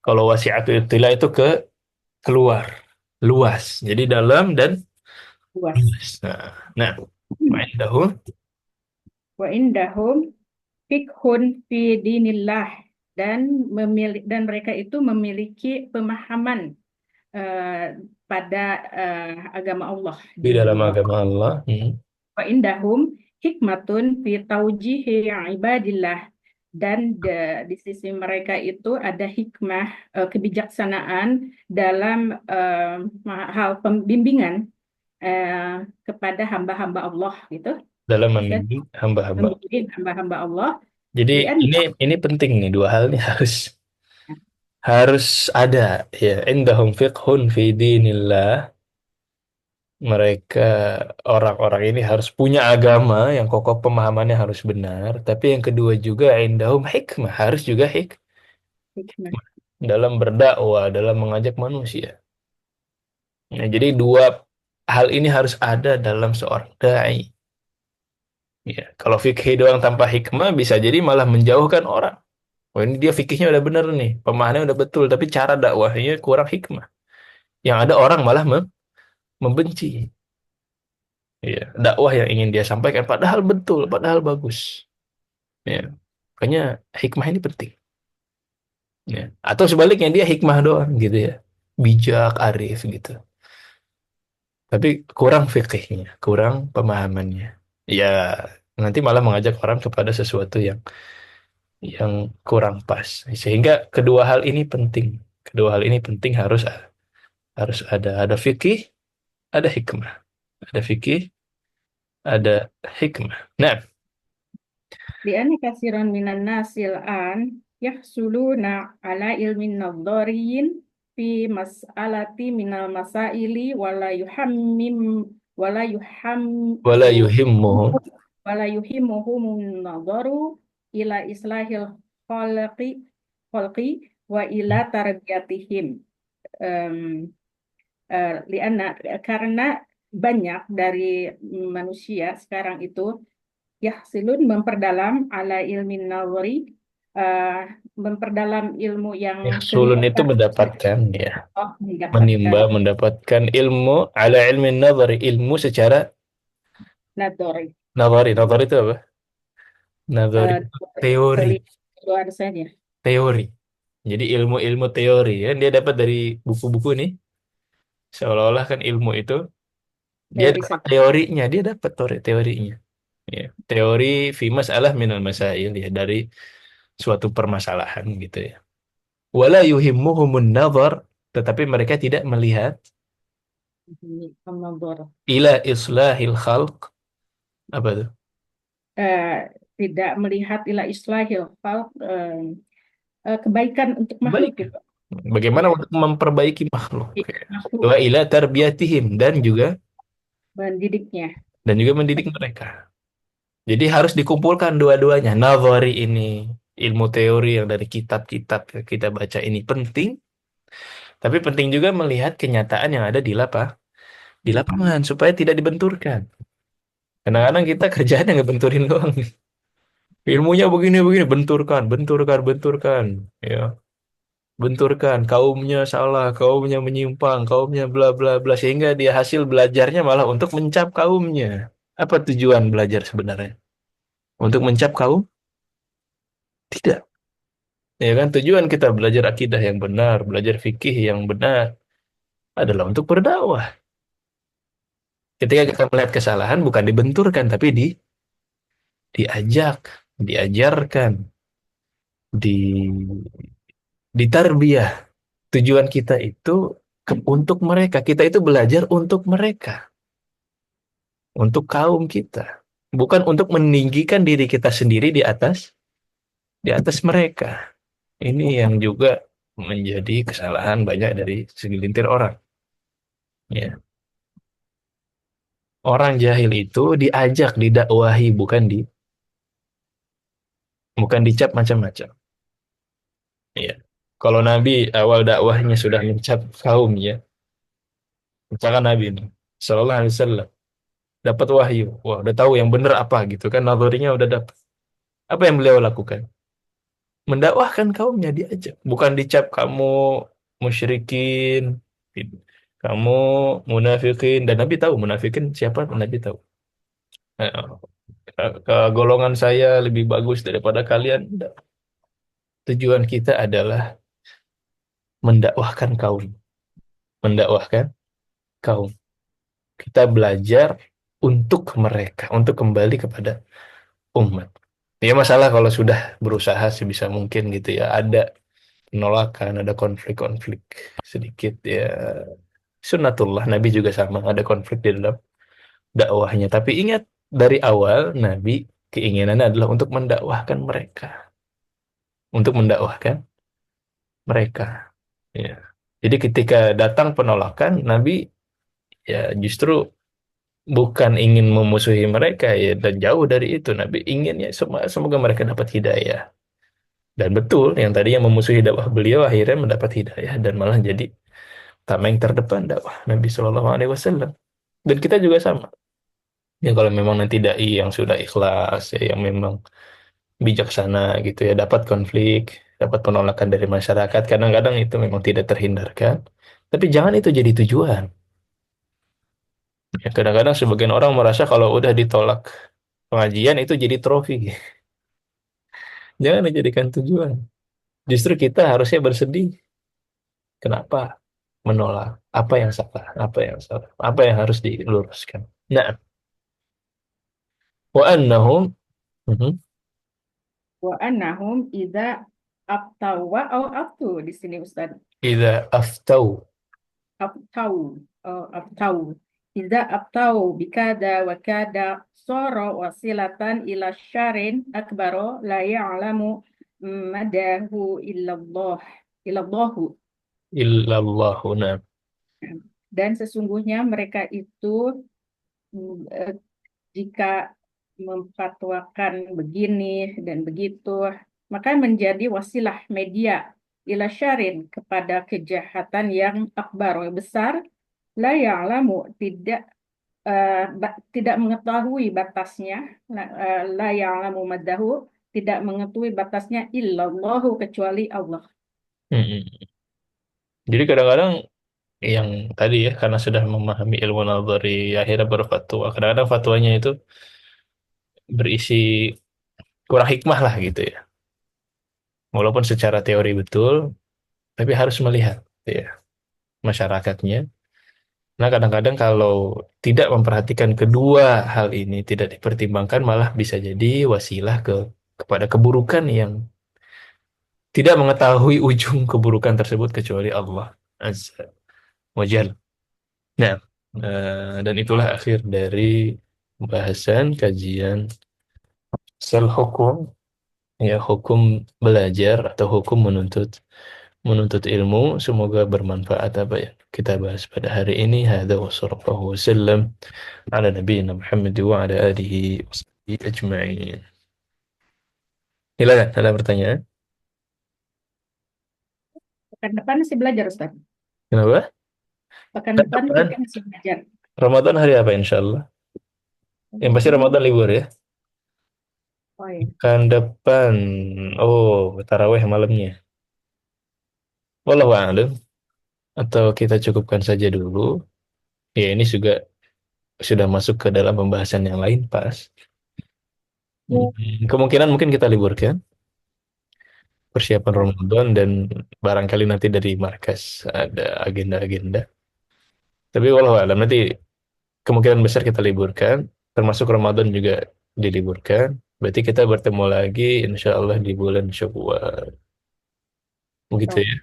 Kalau wasi'atu ittila itu ke keluar, luas. Jadi dalam dan Luas. luas. Nah, ma'indahu Wa indahum fikhun fi dinillah dan mereka itu memiliki pemahaman pada agama Allah, di dalam dinullah. agama Allah. Wa indahum hikmatun fi taujihi ibadillah dan di sisi mereka itu ada hikmah, kebijaksanaan dalam hal pembimbingan kepada hamba-hamba Allah gitu. Dalam Dan membimbing hamba-hamba. membimbing hamba-hamba Allah Jadi lian ini penting nih, dua hal ini harus harus ada ya. Indahum fiqhun fi dinillah. Mereka orang-orang ini harus punya agama yang kokoh, pemahamannya harus benar. Tapi yang kedua juga indahum hikmah, harus juga hikmah. dalam berdakwah, dalam mengajak manusia. Nah, jadi dua hal ini harus ada dalam seorang dai. Ya, kalau fikih doang tanpa hikmah bisa jadi malah menjauhkan orang. Oh, ini dia fikihnya udah bener nih, pemahamannya udah betul, tapi cara dakwahnya kurang hikmah. Yang ada orang malah membenci. Ya, dakwah yang ingin dia sampaikan padahal betul, padahal bagus. Ya, makanya hikmah ini penting. Ya. Atau sebaliknya dia hikmah doang gitu ya, bijak, arif gitu. Tapi kurang fikihnya, kurang pemahamannya. Ya, nanti malah mengajak orang kepada sesuatu yang kurang pas. Sehingga kedua hal ini penting. Kedua hal ini penting harus ada fikih, ada hikmah. Ada fikih, ada hikmah. Nah, Li'anna kasiran minan nasil an yahsuluna ala ilmin nadhariyin fi mas'alati minal masaili wala wala yuhimmuhum wala yuhimmuhumun nadharu ila islahil khalqi khalqi wa ila tarbiyatihim. Em, karena banyak dari manusia sekarang itu yahsilun memperdalam ala ilmin nawari, eh, memperdalam ilmu yang seni sulun itu mendapatkan ya, mendapatkan mendapatkan ilmu ala ilmi nazari, ilmu secara nadori, nazari. Nazari itu apa? Nazari eh, itu teori, luar sana teori. Jadi ilmu-ilmu teori ya dia dapat dari buku-buku nih. Seolah-olah kan ilmu itu dia teori dapat saja. teorinya, dia dapat teorinya. Ya, teori fi masalah minal masail ya dari suatu permasalahan gitu ya. Wala yuhimmuhumun nazar, tetapi mereka tidak melihat Nador. ila islahil khalq, apa tuh? Eh, Tidak melihat ila islahil khalq, kebaikan untuk makhluk Baik. gitu. Bagaimana Ya, untuk memperbaiki makhluk? makhluk Wa ila tarbiyatihim mendidiknya. dan juga mendidik mereka. Jadi harus dikumpulkan dua-duanya. Nazari ini ilmu teori yang dari kitab-kitab yang kita baca ini penting, tapi penting juga melihat kenyataan yang ada di lapangan supaya tidak dibenturkan. Kadang-kadang kita kerjaan yang ngebenturin doang. Ilmunya begini begini, benturkan, benturkan, benturkan, ya, benturkan. Kaumnya salah, kaumnya menyimpang, kaumnya bla bla bla, sehingga dia hasil belajarnya malah untuk mencap kaumnya. Apa tujuan belajar sebenarnya? Untuk mencap kaum? Tidak. Ya kan, tujuan kita belajar akidah yang benar, belajar fikih yang benar adalah untuk berdakwah. Ketika kita melihat kesalahan, bukan dibenturkan, tapi diajak, diajarkan, di ditarbiyah. Tujuan kita itu untuk mereka. Kita itu belajar untuk mereka, untuk kaum kita. Bukan untuk meninggikan diri kita sendiri di atas mereka. Ini yang juga menjadi kesalahan banyak dari segelintir orang. Ya. Orang jahil itu diajak, didakwahi, bukan dicap macam-macam. Ya. Kalau Nabi awal dakwahnya sudah mencap kaumnya, misalkan Nabi ini, Sallallahu Alaihi Wasallam, dapat wahyu, wah udah tahu yang benar apa gitu kan, nalurinya udah dapat. Apa yang beliau lakukan? Mendakwahkan kaumnya, diajak, bukan dicap kamu musyrikin, kamu munafikin, dan Nabi tahu munafikin siapa, Nabi tahu. Eh, golongan saya lebih bagus daripada kalian. Enggak. Tujuan kita adalah mendakwahkan kaum, mendakwahkan kaum. Kita belajar untuk mereka, untuk kembali kepada umat. Ya masalah kalau sudah berusaha sebisa mungkin gitu ya, ada penolakan, ada konflik-konflik sedikit ya. Sunnatullah, Nabi juga sama, ada konflik di dalam dakwahnya. Tapi ingat, dari awal Nabi keinginannya adalah untuk mendakwahkan mereka, untuk mendakwahkan mereka. Ya. Jadi ketika datang penolakan, Nabi ya justru bukan ingin memusuhi mereka ya, dan jauh dari itu. Nabi ingin ya semoga mereka dapat hidayah. Dan betul, yang tadinya memusuhi dakwah beliau akhirnya mendapat hidayah dan malah jadi tameng terdepan dakwah Nabi Shallallahu Alaihi Wasallam. Dan kita juga sama. Ya kalau memang nanti dai yang sudah ikhlas ya, yang memang bijaksana gitu ya, dapat konflik, dapat penolakan dari masyarakat, kadang-kadang itu memang tidak terhindarkan. Tapi jangan itu jadi tujuan. Ya, kadang-kadang sebagian orang merasa kalau udah ditolak pengajian itu jadi trofi. Jangan dijadikan tujuan. Justru kita harusnya bersedih. Kenapa menolak? Apa yang salah? Apa yang salah? Apa yang harus diluruskan? Nah, wa annahum mhm, Wa annahum idza aftau wa au aftu di sini Ustaz. idza aftau Aftau, aftau. Idza aftau bikada wa kada soro wasilatan ila syarin akbaro la ya'lamu madahu illallah. Illallahu. illallahu na. Dan sesungguhnya mereka itu eh, jika memfatwakan begini dan begitu, maka menjadi wasilah media ila syarin kepada kejahatan yang akbar, yang besar, la ya'lamu tidak mengetahui batasnya, la ya'lamu madahu tidak mengetahui batasnya illallahu kecuali Allah. Mhm. Jadi kadang-kadang yang tadi ya, karena sudah memahami ilmu nazari akhirnya berfatwa. Kadang-kadang fatwanya itu berisi kurang hikmah lah gitu ya. Walaupun secara teori betul, tapi harus melihat ya masyarakatnya. Nah, kadang-kadang kalau tidak memperhatikan kedua hal ini, tidak dipertimbangkan, malah bisa jadi wasilah kepada keburukan yang tidak mengetahui ujung keburukan tersebut kecuali Allah Azza wa Jalla. Nah, dan itulah akhir dari bahasan kajian sel hukum, ya hukum belajar atau hukum menuntut menuntut ilmu. Semoga bermanfaat apa ya kita bahas pada hari ini. Hadza wa sallallahu wasallam ala nabiyina Muhammad wa ala alihi washabihi ajma'in. Silakan, ada pertanyaan? Pekan depan masih belajar Ustaz. Kenapa? Pekan depan Depan kita masih belajar. Ramadan hari apa insya Allah? Yang pasti Ramadan libur ya. Oh ya. Kan depan, oh tarawih malamnya. Wallahu a'lam. Atau kita cukupkan saja dulu. Ya ini juga sudah masuk ke dalam pembahasan yang lain pas. Kemungkinan mungkin kita liburkan persiapan Ramadan dan barangkali nanti dari markas ada agenda-agenda. Tapi walau alam nanti kemungkinan besar kita liburkan, termasuk Ramadan juga diliburkan. Berarti kita bertemu lagi insya Allah di bulan Syawal. Begitu ya.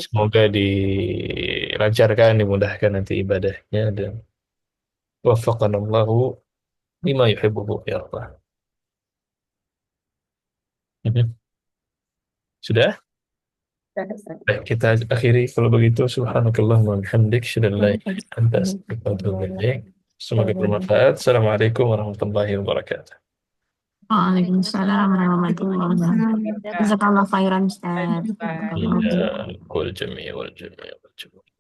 Semoga dilancarkan, dimudahkan nanti ibadahnya dan waffaqanallahu lima yuhibbuhu ya Allah. Mhm. Sudah? Baik, kita akhiri kalau begitu. Subhanakallahumma wa bihamdik, asyhadu an la ilaha illa anta, astaghfiruka wa atubu ilaik. Semoga bermanfaat. Assalamualaikum warahmatullahi wabarakatuh. Waalaikumsalam warahmatullahi wabarakatuh. Jazakallah khairan Ustaz. Ya, wal jami' wal jami' wal jami'.